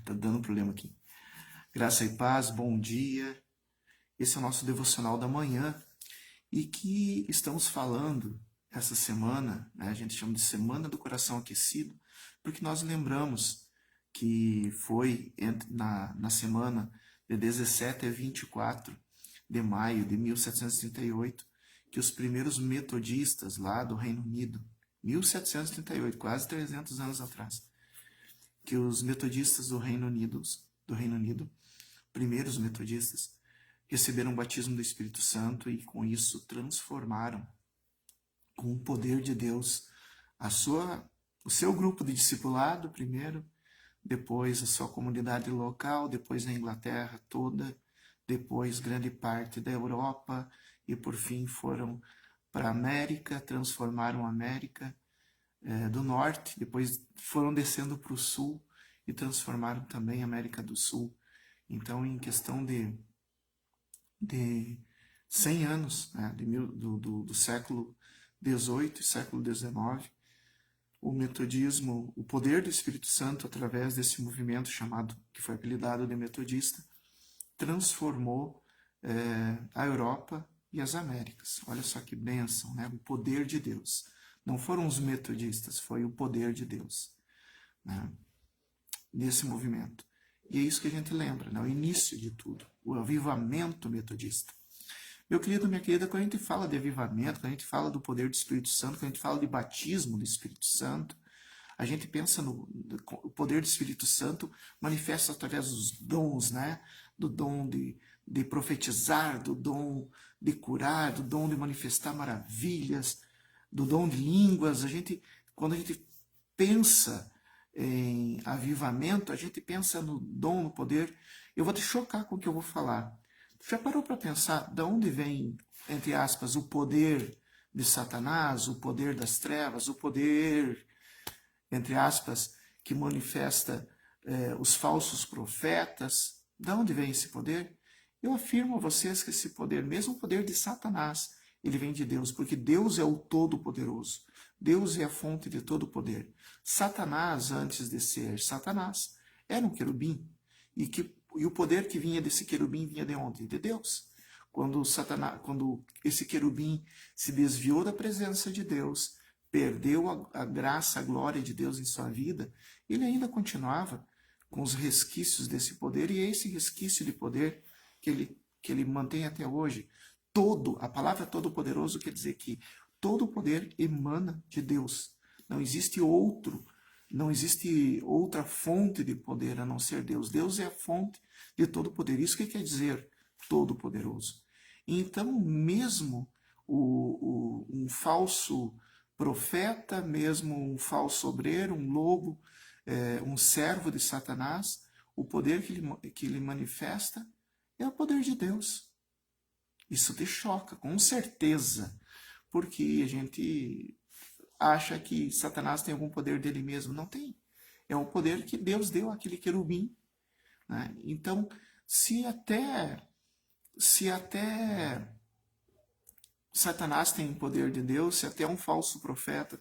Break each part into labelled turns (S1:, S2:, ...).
S1: Tá dando problema aqui. Graça e paz, bom dia. Esse é o nosso devocional da manhã e que estamos falando essa semana, né, a gente chama de Semana do Coração Aquecido, porque nós lembramos que foi na semana de 17 a 24 de maio de 1738 que os primeiros metodistas lá do Reino Unido, 1738, quase 300 anos atrás, que os metodistas do Reino Unido, primeiros metodistas, receberam o batismo do Espírito Santo e com isso transformaram com o poder de Deus o seu grupo de discipulado primeiro, depois a sua comunidade local, depois a Inglaterra toda, depois grande parte da Europa e por fim foram para a América, transformaram a América do Norte, depois foram descendo para o Sul e transformaram também a América do Sul. Então, em questão de 100 anos, né, do século XVIII e século XIX, o metodismo, o poder do Espírito Santo, através desse movimento chamado, que foi apelidado de metodista, transformou a Europa e as Américas. Olha só que bênção, né? O poder de Deus. Não foram os metodistas, foi o poder de Deus, né, nesse movimento. E é isso que a gente lembra, né? O início de tudo, o avivamento metodista. Meu querido, minha querida, quando a gente fala de avivamento, quando a gente fala do poder do Espírito Santo, quando a gente fala de batismo do Espírito Santo, a gente pensa no o poder do Espírito Santo manifesta através dos dons, né? Do dom de profetizar, do dom de curar, do dom de manifestar maravilhas, do dom de línguas. Quando a gente pensa em avivamento, a gente pensa no dom, no poder. Eu vou te chocar com o que eu vou falar. Já parou para pensar de onde vem, entre aspas, o poder de Satanás, o poder das trevas, o poder, entre aspas, que manifesta os falsos profetas? De onde vem esse poder? Eu afirmo a vocês que esse poder, mesmo o poder de Satanás, ele vem de Deus, porque Deus é o Todo-Poderoso. Deus é a fonte de todo poder. Satanás, antes de ser Satanás, era um querubim. E o poder que vinha desse querubim vinha de onde? De Deus. Quando esse querubim se desviou da presença de Deus, perdeu a graça, a glória de Deus em sua vida, ele ainda continuava com os resquícios desse poder, e é esse resquício de poder que ele mantém até hoje. A palavra todo-poderoso quer dizer que todo o poder emana de Deus. Não existe outra fonte de poder a não ser Deus. Deus é a fonte de todo o poder. Isso que quer dizer todo-poderoso. Então, mesmo um falso profeta, mesmo um falso obreiro, um lobo, um servo de Satanás, o poder que ele manifesta é o poder de Deus. Isso te choca, com certeza, porque a gente acha que Satanás tem algum poder dele mesmo. Não tem. É o poder que Deus deu àquele querubim, né? Então, se até Satanás tem o poder de Deus, se até um falso profeta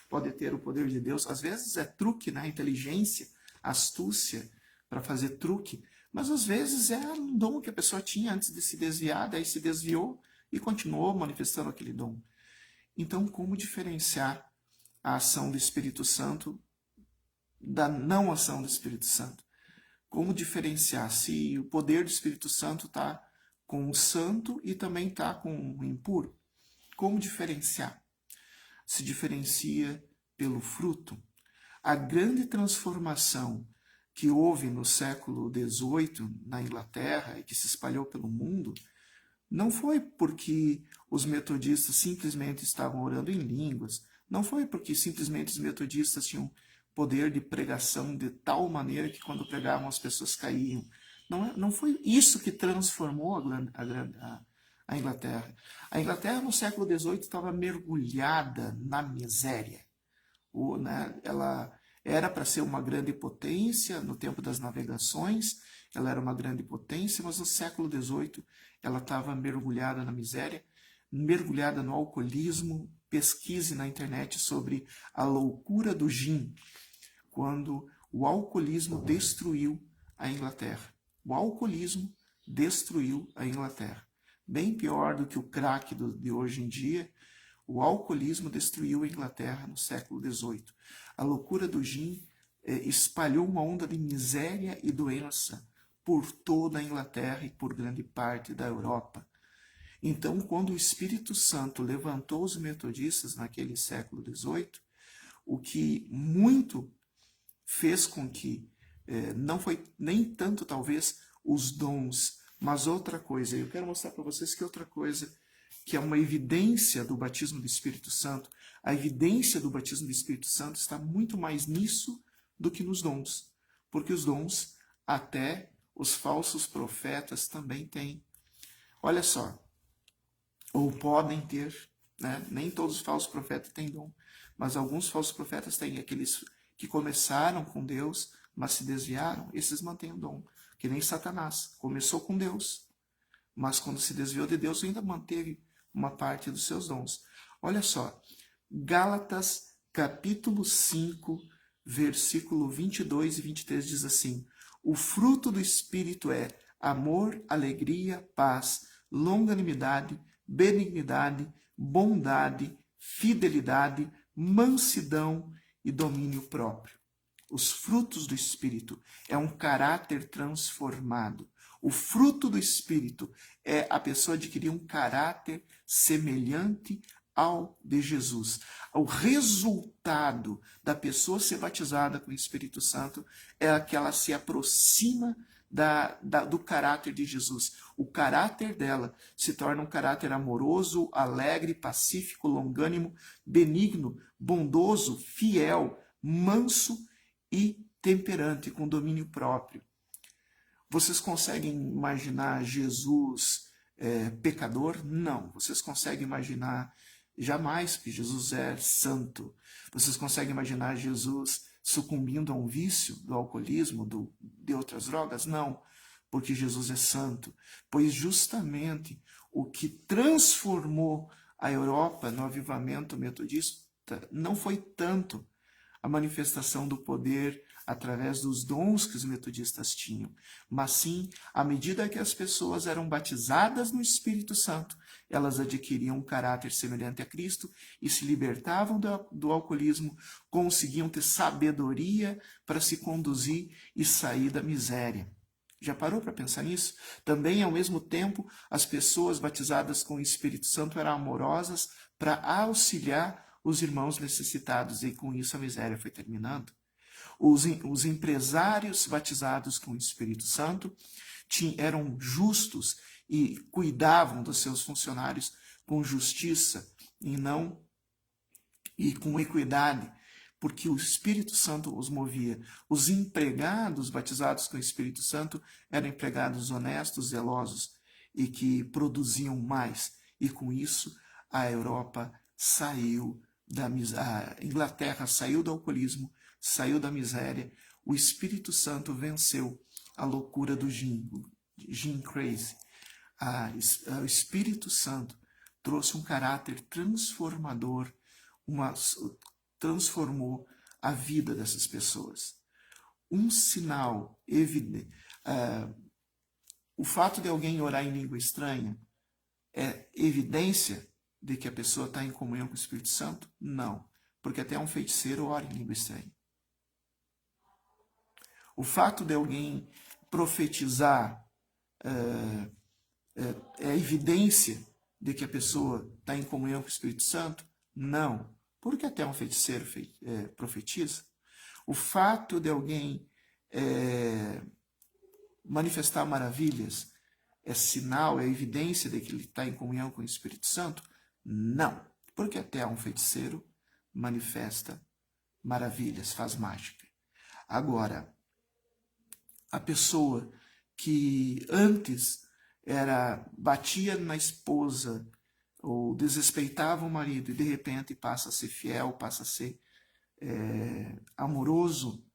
S1: pode ter o poder de Deus, às vezes é truque, né? Inteligência, astúcia para fazer truque, mas às vezes é um dom que a pessoa tinha antes de se desviar, daí se desviou e continuou manifestando aquele dom. Então, como diferenciar a ação do Espírito Santo da não ação do Espírito Santo? Como diferenciar se o poder do Espírito Santo está com o santo e também está com o impuro? Como diferenciar? Se diferencia pelo fruto. A grande transformação que houve no século XVIII na Inglaterra e que se espalhou pelo mundo não foi porque os metodistas simplesmente estavam orando em línguas, não foi porque simplesmente os metodistas tinham poder de pregação de tal maneira que quando pregavam as pessoas caíam. Não foi isso que transformou a Inglaterra. A Inglaterra no século XVIII estava mergulhada na miséria. Ela era para ser uma grande potência no tempo das navegações, ela era uma grande potência, mas no século XVIII ela estava mergulhada na miséria, mergulhada no alcoolismo. Pesquise na internet sobre a loucura do gin, quando o alcoolismo destruiu a Inglaterra. O alcoolismo destruiu a Inglaterra. Bem pior do que o crack de hoje em dia, o alcoolismo destruiu a Inglaterra no século XVIII. A loucura do gin espalhou uma onda de miséria e doença por toda a Inglaterra e por grande parte da Europa. Então, quando o Espírito Santo levantou os metodistas naquele século XVIII, o que muito fez com que não foi nem tanto talvez os dons, mas outra coisa. Eu quero mostrar para vocês que outra coisa que é uma evidência do batismo do Espírito Santo. A evidência do batismo do Espírito Santo está muito mais nisso do que nos dons, porque os dons até os falsos profetas também têm. Olha só, ou podem ter, né? Nem todos os falsos profetas têm dom, mas alguns falsos profetas têm. Aqueles que começaram com Deus, mas se desviaram, esses mantêm o dom. Que nem Satanás, começou com Deus, mas quando se desviou de Deus ainda manteve uma parte dos seus dons. Olha só, Gálatas capítulo 5, versículo 22 e 23 diz assim: o fruto do Espírito é amor, alegria, paz, longanimidade, benignidade, bondade, fidelidade, mansidão e domínio próprio. Os frutos do Espírito é um caráter transformado. O fruto do Espírito é a pessoa adquirir um caráter semelhante ao de Jesus. O resultado da pessoa ser batizada com o Espírito Santo é que ela se aproxima do caráter de Jesus. O caráter dela se torna um caráter amoroso, alegre, pacífico, longânimo, benigno, bondoso, fiel, manso e temperante, com domínio próprio. Vocês conseguem imaginar Jesus pecador? Não. Vocês conseguem imaginar jamais que Jesus é santo. Vocês conseguem imaginar Jesus sucumbindo a um vício do alcoolismo, de outras drogas? Não, porque Jesus é santo. Pois justamente o que transformou a Europa no avivamento metodista não foi tanto a manifestação do poder através dos dons que os metodistas tinham, mas sim, à medida que as pessoas eram batizadas no Espírito Santo, elas adquiriam um caráter semelhante a Cristo e se libertavam do alcoolismo, conseguiam ter sabedoria para se conduzir e sair da miséria. Já parou para pensar nisso? Também, ao mesmo tempo, as pessoas batizadas com o Espírito Santo eram amorosas para auxiliar os irmãos necessitados, e com isso a miséria foi terminando. Os empresários batizados com o Espírito Santo eram justos e cuidavam dos seus funcionários com justiça e com equidade, porque o Espírito Santo os movia. Os empregados batizados com o Espírito Santo eram empregados honestos, zelosos e que produziam mais. E com isso a Europa saiu a Inglaterra saiu do alcoolismo, saiu da miséria. O Espírito Santo venceu a loucura do gin crazy. O Espírito Santo trouxe um caráter transformador, transformou a vida dessas pessoas. Um sinal evidente. O fato de alguém orar em língua estranha é evidência de que a pessoa está em comunhão com o Espírito Santo? Não, porque até um feiticeiro ora em língua estranha. O fato de alguém profetizar é evidência de que a pessoa está em comunhão com o Espírito Santo? Não, porque até um feiticeiro profetiza. O fato de alguém manifestar maravilhas é sinal, é evidência de que ele está em comunhão com o Espírito Santo? Não, porque até um feiticeiro manifesta maravilhas, faz mágica. Agora, a pessoa que antes batia na esposa ou desrespeitava o marido e de repente passa a ser fiel, passa a ser amoroso,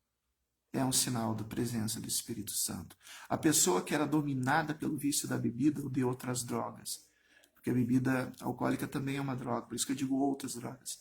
S1: é um sinal da presença do Espírito Santo. A pessoa que era dominada pelo vício da bebida ou de outras drogas, porque a bebida alcoólica também é uma droga, por isso que eu digo outras drogas,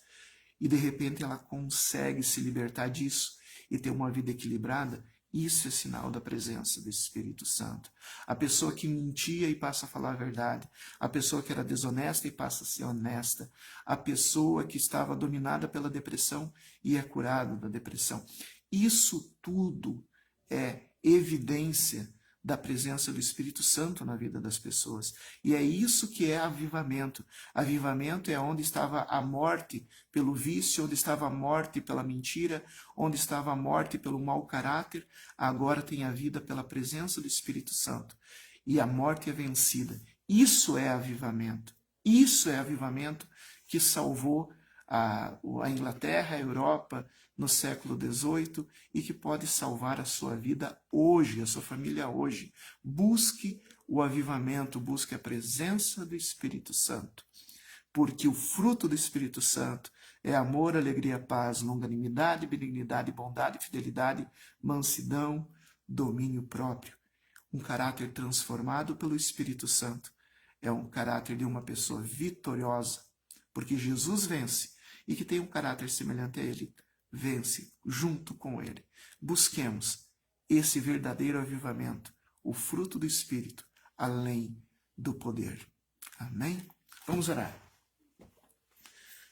S1: e de repente ela consegue se libertar disso e ter uma vida equilibrada, isso é sinal da presença do Espírito Santo. A pessoa que mentia e passa a falar a verdade, a pessoa que era desonesta e passa a ser honesta, a pessoa que estava dominada pela depressão e é curada da depressão. Isso tudo é evidência da presença do Espírito Santo na vida das pessoas. E é isso que é avivamento. Avivamento é onde estava a morte pelo vício, onde estava a morte pela mentira, onde estava a morte pelo mau caráter, agora tem a vida pela presença do Espírito Santo. E a morte é vencida. Isso é avivamento. Isso é avivamento que salvou a Inglaterra, a Europa, no século XVIII e que pode salvar a sua vida hoje, a sua família hoje. Busque o avivamento, busque a presença do Espírito Santo, porque o fruto do Espírito Santo é amor, alegria, paz, longanimidade, benignidade, bondade, fidelidade, mansidão, domínio próprio. Um caráter transformado pelo Espírito Santo é um caráter de uma pessoa vitoriosa, porque Jesus vence e que tem um caráter semelhante a ele, vence junto com ele. Busquemos esse verdadeiro avivamento, o fruto do Espírito, além do poder. Amém? Vamos orar.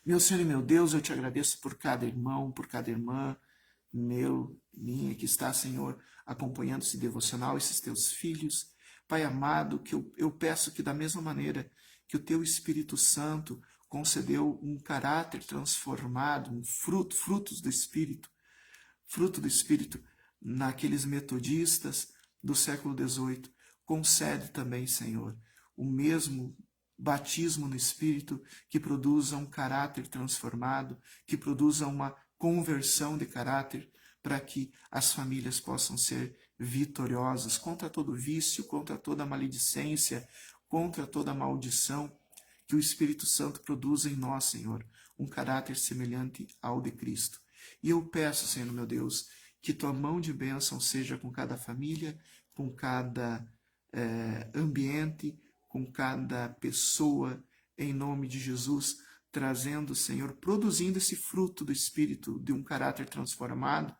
S1: Meu Senhor e meu Deus, eu te agradeço por cada irmão, por cada irmã, minha, que está, Senhor, acompanhando esse devocional, esses teus filhos. Pai amado, que eu peço que da mesma maneira que o teu Espírito Santo concedeu um caráter transformado, fruto do Espírito naqueles metodistas do século XVIII. Concede também, Senhor, o mesmo batismo no Espírito que produza um caráter transformado, que produza uma conversão de caráter, para que as famílias possam ser vitoriosas contra todo vício, contra toda maledicência, contra toda maldição. Que o Espírito Santo produza em nós, Senhor, um caráter semelhante ao de Cristo. E eu peço, Senhor meu Deus, que tua mão de bênção seja com cada família, com cada ambiente, com cada pessoa, em nome de Jesus, trazendo, Senhor, produzindo esse fruto do Espírito, de um caráter transformado,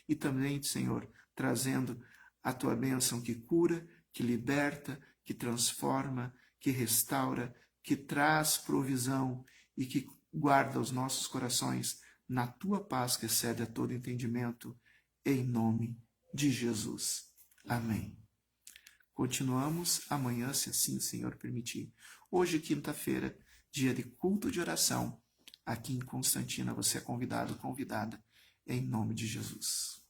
S1: e também, Senhor, trazendo a tua bênção que cura, que liberta, que transforma, que restaura, que traz provisão e que guarda os nossos corações na tua paz que excede a todo entendimento, em nome de Jesus. Amém. Continuamos amanhã, se assim o Senhor permitir. Hoje, quinta-feira, dia de culto de oração. Aqui em Constantina, você é convidado, convidada, em nome de Jesus.